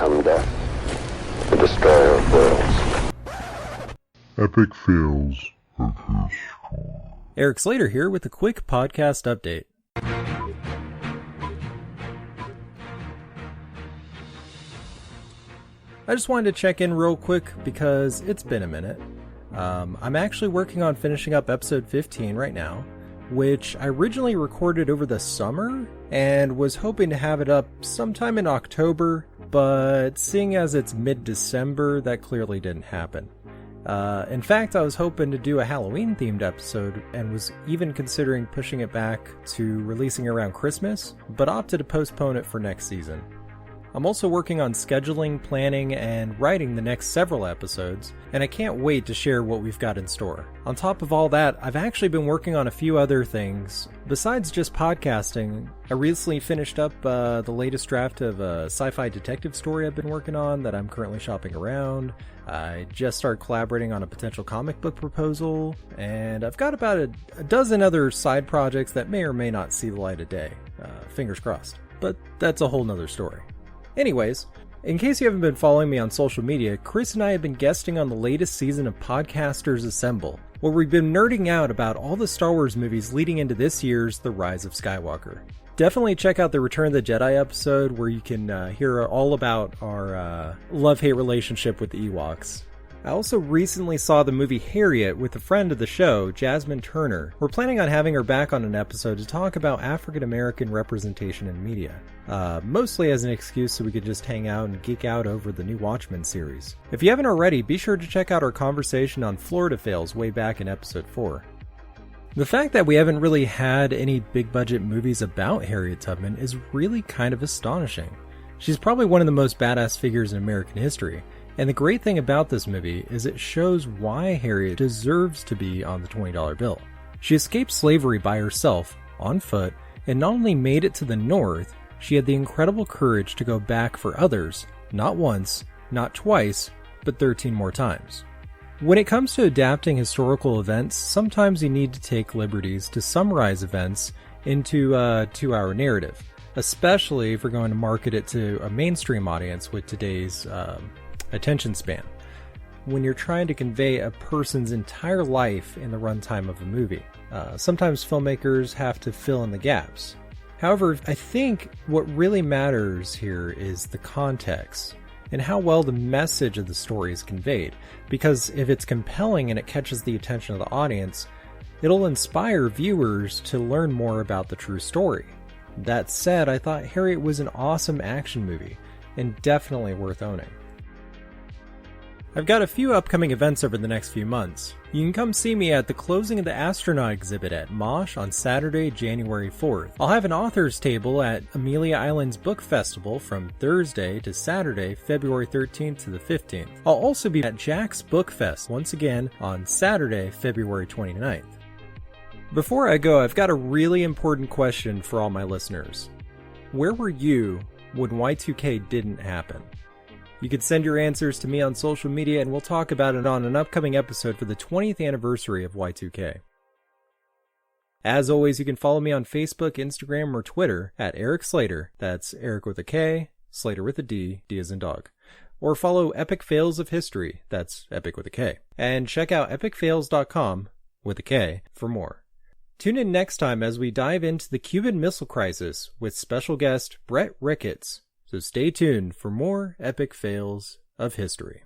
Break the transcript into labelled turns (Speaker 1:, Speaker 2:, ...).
Speaker 1: become death, the destroyer of worlds.
Speaker 2: Epic fails of history.
Speaker 3: Eric Slater here with a quick podcast update. I just wanted to check in real quick because it's been a minute. I'm actually working on finishing up episode 15 right now, which I originally recorded over the summer and was hoping to have it up sometime in October, but seeing as it's mid-December, that clearly didn't happen. In fact, I was hoping to do a Halloween-themed episode and was even considering pushing it back to releasing around Christmas, but opted to postpone it for next season. I'm also working on scheduling, planning, and writing the next several episodes, and I can't wait to share what we've got in store. On top of all that, I've actually been working on a few other things. Besides just podcasting, I recently finished up the latest draft of a sci-fi detective story I've been working on that I'm currently shopping around. I just started collaborating on a potential comic book proposal, and I've got about a dozen other side projects that may or may not see the light of day. Fingers crossed. But that's a whole nother story. Anyways, in case you haven't been following me on social media, Chris and I have been guesting on the latest season of Podcasters Assemble, where we've been nerding out about all the Star Wars movies leading into this year's The Rise of Skywalker. Definitely check out the Return of the Jedi episode where you can hear all about our love-hate relationship with the Ewoks. I also recently saw the movie Harriet with a friend of the show, Jasmine Turner. We're planning on having her back on an episode to talk about African American representation in media. Mostly as an excuse so we could just hang out and geek out over the new Watchmen series. If you haven't already, be sure to check out our conversation on Florida Fails way back in episode 4. The fact that we haven't really had any big budget movies about Harriet Tubman is really kind of astonishing. She's probably one of the most badass figures in American history. And the great thing about this movie is it shows why Harriet deserves to be on the $20 bill. She escaped slavery by herself, on foot, and not only made it to the North, she had the incredible courage to go back for others, not once, not twice, but 13 more times. When it comes to adapting historical events, sometimes you need to take liberties to summarize events into a 2-hour narrative, especially if we're going to market it to a mainstream audience with today's attention span, when you're trying to convey a person's entire life in the runtime of a movie. Sometimes filmmakers have to fill in the gaps. However, I think what really matters here is the context and how well the message of the story is conveyed, because if it's compelling and it catches the attention of the audience, it'll inspire viewers to learn more about the true story. That said, I thought Harriet was an awesome action movie and definitely worth owning. I've got a few upcoming events over the next few months. You can come see me at the closing of the astronaut exhibit at MOSH on Saturday, January 4th. I'll have an author's table at Amelia Island's Book Festival from Thursday to Saturday, February 13th to the 15th. I'll also be at Jack's Book Fest once again on Saturday, February 29th. Before I go, I've got a really important question for all my listeners. Where were you when Y2K didn't happen? You can send your answers to me on social media and we'll talk about it on an upcoming episode for the 20th anniversary of Y2K. As always, you can follow me on Facebook, Instagram, or Twitter at Eric Slater. That's Eric with a K, Slater with a D, D as in dog. Or follow Epic Fails of History, that's Epic with a K. And check out epicfails.com with a K for more. Tune in next time as we dive into the Cuban Missile Crisis with special guest Brett Ricketts. So stay tuned for more epic fails of history.